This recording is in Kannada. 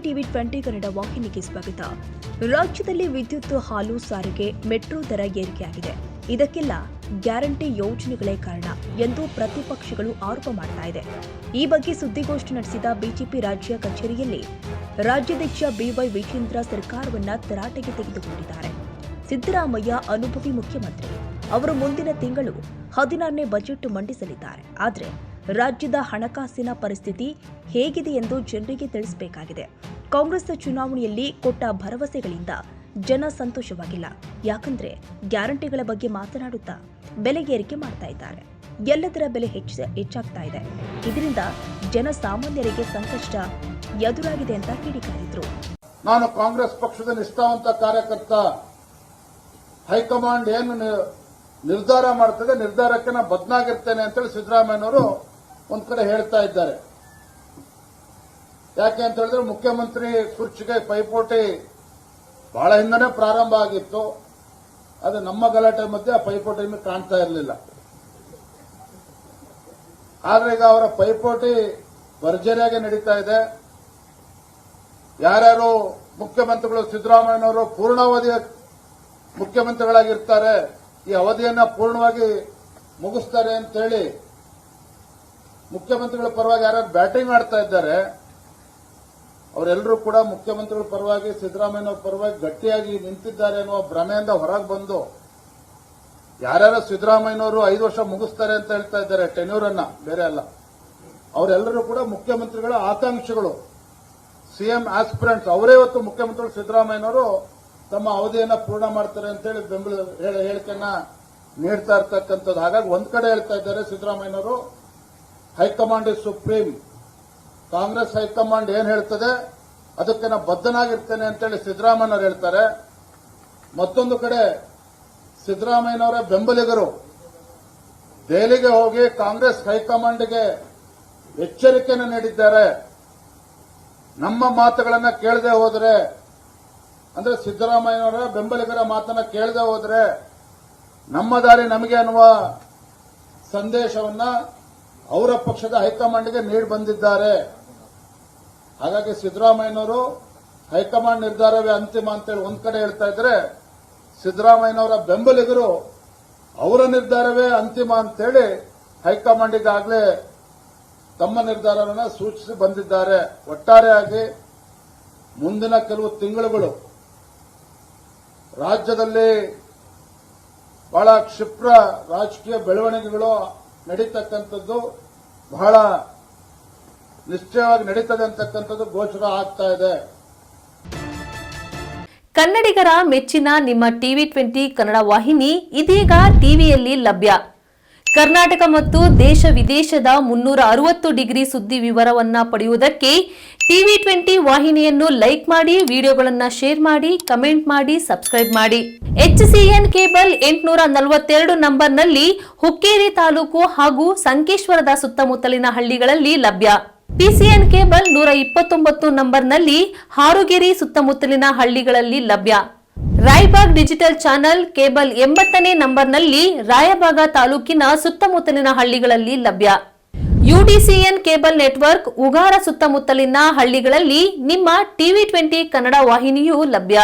ಟಿವಿ 20 ಕನ್ನಡ ವಾಹಿನಿಗೆ ಸ್ವಾಗತ. ರಾಜ್ಯದಲ್ಲಿ ವಿದ್ಯುತ್, ಹಾಲು, ಸಾರಿಗೆ, ಮೆಟ್ರೋ ದರ ಏರಿಕೆಯಾಗಿದೆ. ಇದಕ್ಕೆಲ್ಲ ಗ್ಯಾರಂಟಿ ಯೋಜನೆಗಳೇ ಕಾರಣ ಎಂದು ಪ್ರತಿಪಕ್ಷಗಳು ಆರೋಪ ಮಾಡ್ತಾ ಇದೆ. ಈ ಬಗ್ಗೆ ಸುದ್ದಿಗೋಷ್ಠಿ ನಡೆಸಿದ ಬಿಜೆಪಿ ರಾಜ್ಯ ಕಚೇರಿಯಲ್ಲಿ ರಾಜ್ಯಾಧ್ಯಕ್ಷ ಬಿವೈ ವಿಜೇಂದ್ರ ಸರ್ಕಾರವನ್ನ ತರಾಟೆಗೆ ತೆಗೆದುಕೊಂಡಿದ್ದಾರೆ. ಸಿದ್ದರಾಮಯ್ಯ ಅನುಭವಿ ಮುಖ್ಯಮಂತ್ರಿ. ಅವರು ಮುಂದಿನ ತಿಂಗಳು 16ನೇ ಬಜೆಟ್ ಮಂಡಿಸಲಿದ್ದಾರೆ. ಆದರೆ ರಾಜ್ಯದ ಹಣಕಾಸಿನ ಪರಿಸ್ಥಿತಿ ಹೇಗಿದೆ ಎಂದು ಜನರಿಗೆ ತಿಳಿಸಬೇಕಾಗಿದೆ. ಕಾಂಗ್ರೆಸ್ ಚುನಾವಣೆಯಲ್ಲಿ ಕೊಟ್ಟ ಭರವಸೆಗಳಿಂದ ಜನ ಸಂತೋಷವಾಗಿಲ್ಲ. ಯಾಕಂದ್ರೆ ಗ್ಯಾರಂಟಿಗಳ ಬಗ್ಗೆ ಮಾತನಾಡುತ್ತಾ ಬೆಲೆ ಏರಿಕೆ ಮಾಡ್ತಾ ಇದ್ದಾರೆ. ಎಲ್ಲದರ ಬೆಲೆ ಹೆಚ್ಚಾಗ್ತಾ ಇದೆ. ಇದರಿಂದ ಜನಸಾಮಾನ್ಯರಿಗೆ ಸಂಕಷ್ಟ ಎದುರಾಗಿದೆ ಅಂತ ಕಿಡಿಕಾರಿದ್ರು. ನಾನು ಕಾಂಗ್ರೆಸ್ ಪಕ್ಷದ ನಿಷ್ಠಾವಂತ ಕಾರ್ಯಕರ್ತ. ಹೈಕಮಾಂಡ್ ಏನು ನಿರ್ಧಾರ ಮಾಡ್ತದೆ ನಿರ್ಧಾರಕ್ಕೆ ನಾನು ಬದ್ಧನಾಗಿರ್ತೇನೆ ಅಂತೇಳಿ ಸಿದ್ದರಾಮಯ್ಯನವರು ಒಂದ್ ಕಡೆ ಹೇಳ್ತಾ ಇದ್ದಾರೆ. ಯಾಕೆ ಅಂತ ಹೇಳಿದ್ರೆ ಮುಖ್ಯಮಂತ್ರಿ ಕುರ್ಚಿಗೆ ಪೈಪೋಟಿ ಬಹಳ ಹಿಂದನೇ ಪ್ರಾರಂಭ ಆಗಿತ್ತು. ಅದು ನಮ್ಮ ಗಲಾಟೆ ಮಧ್ಯೆ ಆ ಪೈಪೋಟಿ ಕಾಣ್ತಾ ಇರಲಿಲ್ಲ. ಆದ್ರೆ ಈಗ ಅವರ ಪೈಪೋಟಿ ಭರ್ಜರಿಯಾಗಿ ನಡೀತಾ ಇದೆ. ಯಾರ್ಯಾರು ಮುಖ್ಯಮಂತ್ರಿಗಳು ಸಿದ್ದರಾಮಯ್ಯನವರು ಪೂರ್ಣಾವಧಿಯ ಮುಖ್ಯಮಂತ್ರಿಗಳಾಗಿರ್ತಾರೆ, ಈ ಅವಧಿಯನ್ನ ಪೂರ್ಣವಾಗಿ ಮುಗಿಸ್ತಾರೆ ಅಂತ ಹೇಳಿ ಮುಖ್ಯಮಂತ್ರಿಗಳ ಪರವಾಗಿ ಯಾರು ಬ್ಯಾಟಿಂಗ್ ಆಡ್ತಾ ಇದ್ದಾರೆ, ಅವರೆಲ್ಲರೂ ಕೂಡ ಮುಖ್ಯಮಂತ್ರಿಗಳ ಪರವಾಗಿ ಸಿದ್ದರಾಮಯ್ಯನವರ ಪರವಾಗಿ ಗಟ್ಟಿಯಾಗಿ ನಿಂತಿದ್ದಾರೆ ಅನ್ನುವ ಭ್ರಮೆಯಿಂದ ಹೊರಗೆ ಬಂದು ಯಾರ್ಯಾರು ಸಿದ್ದರಾಮಯ್ಯನವರು 5 ವರ್ಷ ಮುಗಿಸ್ತಾರೆ ಅಂತ ಹೇಳ್ತಾ ಇದ್ದಾರೆ, ಟೆನ್ಯೂರ್ ಅನ್ನ, ಬೇರೆ ಅಲ್ಲ. ಅವರೆಲ್ಲರೂ ಕೂಡ ಮುಖ್ಯಮಂತ್ರಿಗಳ ಆಕಾಂಕ್ಷಿಗಳು, ಸಿಎಂ ಆಸ್ಪಿರೆಂಟ್ಸ್. ಅವರೇ ಇವತ್ತು ಮುಖ್ಯಮಂತ್ರಿಗಳು ಸಿದ್ದರಾಮಯ್ಯನವರು ತಮ್ಮ ಅವಧಿಯನ್ನ ಪೂರ್ಣ ಮಾಡ್ತಾರೆ ಅಂತೇಳಿ ಬೆಂಬಲ ಹೇಳಿಕೆಯನ್ನ ನೀಡ್ತಾ ಇರ್ತಕ್ಕಂಥದ್ದು. ಹಾಗಾಗಿ ಒಂದ್ ಕಡೆ ಹೇಳ್ತಾ ಇದ್ದಾರೆ ಸಿದ್ದರಾಮಯ್ಯನವರು, high command is supreme. Congress high command ಏನ್ ಹೇಳ್ತದೆ ಅದಕ್ಕೆ ನಾನು ಬದ್ಧನಾಗಿರ್ತೇನೆ ಅಂತೇಳಿ ಸಿದ್ದರಾಮಯ್ಯನವರು ಹೇಳ್ತಾರೆ. ಮತ್ತೊಂದು ಕಡೆ ಸಿದ್ದರಾಮಯ್ಯನವರ ಬೆಂಬಲಿಗರು ದೆಹಲಿಗೆ ಹೋಗಿ ಕಾಂಗ್ರೆಸ್ ಹೈಕಮಾಂಡ್ಗೆ ಎಚ್ಚರಿಕೆಯನ್ನು ನೀಡಿದ್ದಾರೆ. ನಮ್ಮ ಮಾತುಗಳನ್ನ ಕೇಳದೆ ಹೋದರೆ, ಅಂದ್ರೆ ಸಿದ್ದರಾಮಯ್ಯನವರ ಬೆಂಬಲಿಗರ ಮಾತನ್ನ ಕೇಳದೆ ಹೋದರೆ ನಮ್ಮ ದಾರಿ ನಮಗೆ ಅನ್ನುವ ಸಂದೇಶವನ್ನ ಅವರ ಪಕ್ಷದ ಹೈಕಮಾಂಡ್ಗೆ ನೀಡಿ ಬಂದಿದ್ದಾರೆ. ಹಾಗಾಗಿ ಸಿದ್ದರಾಮಯ್ಯನವರು ಹೈಕಮಾಂಡ್ ನಿರ್ಧಾರವೇ ಅಂತಿಮ ಅಂತೇಳಿ ಒಂದ್ ಕಡೆ ಹೇಳ್ತಾ ಇದ್ರೆ, ಸಿದ್ದರಾಮಯ್ಯನವರ ಬೆಂಬಲಿಗರು ಅವರ ನಿರ್ಧಾರವೇ ಅಂತಿಮ ಅಂತೇಳಿ ಹೈಕಮಾಂಡ್ ಈಗಾಗಲೇ ತಮ್ಮ ನಿರ್ಧಾರವನ್ನು ಸೂಚಿಸಿ ಬಂದಿದ್ದಾರೆ. ಒಟ್ಟಾರೆಯಾಗಿ ಮುಂದಿನ ಕೆಲವು ತಿಂಗಳುಗಳು ರಾಜ್ಯದಲ್ಲಿ ಬಹಳ ಕ್ಷಿಪ್ರ ರಾಜಕೀಯ ಬೆಳವಣಿಗೆಗಳು ನಡೀತಕ್ಕಂಥದ್ದು, ಬಹಳ ನಿಶ್ಚಯವಾಗಿ ನಡೀತದೆ ಅಂತಕ್ಕಂಥದ್ದು ಗೋಚರ ಆಗ್ತಾ ಇದೆ. ಕನ್ನಡಿಗರ ಮೆಚ್ಚಿನ ನಿಮ್ಮ ಟಿವಿ 20 ಕನ್ನಡ ವಾಹಿನಿ ಇದೀಗ ಟಿವಿಯಲ್ಲಿ ಲಭ್ಯ. ಕರ್ನಾಟಕ ಮತ್ತು ದೇಶ ವಿದೇಶದ 360 ಡಿಗ್ರಿ ಸುದ್ದಿ ವಿವರವನ್ನ ಪಡೆಯುವುದಕ್ಕೆ ಟಿವಿ 20 ವಾಹಿನಿಯನ್ನು ಲೈಕ್ ಮಾಡಿ, ವಿಡಿಯೋಗಳನ್ನು ಶೇರ್ ಮಾಡಿ, ಕಮೆಂಟ್ ಮಾಡಿ, ಸಬ್ಸ್ಕ್ರೈಬ್ ಮಾಡಿ. HCN ಕೇಬಲ್ 842 ನಂಬರ್ನಲ್ಲಿ ಹುಕ್ಕೇರಿ ತಾಲೂಕು ಹಾಗೂ ಸಂಕೇಶ್ವರದ ಸುತ್ತಮುತ್ತಲಿನ ಹಳ್ಳಿಗಳಲ್ಲಿ ಲಭ್ಯ. PCN ಕೇಬಲ್ 129 ನಂಬರ್ನಲ್ಲಿ ಹಾರುಗೆರೆ ಸುತ್ತಮುತ್ತಲಿನ ಹಳ್ಳಿಗಳಲ್ಲಿ ಲಭ್ಯ. ರಾಯಬಾಗ್ ಡಿಜಿಟಲ್ ಚಾನೆಲ್ ಕೇಬಲ್ 80ನೇ ನಂಬರ್ನಲ್ಲಿ ರಾಯಬಾಗ ತಾಲೂಕಿನ ಸುತ್ತಮುತ್ತಲಿನ ಹಳ್ಳಿಗಳಲ್ಲಿ ಲಭ್ಯ. UDCN ಕೇಬಲ್ ನೆಟ್ವರ್ಕ್ ಉಗಾರ ಸುತ್ತಮುತ್ತಲಿನ ಹಳ್ಳಿಗಳಲ್ಲಿ ನಿಮ್ಮ ಟಿವಿ 20 ಕನ್ನಡ ವಾಹಿನಿಯೂ ಲಭ್ಯ.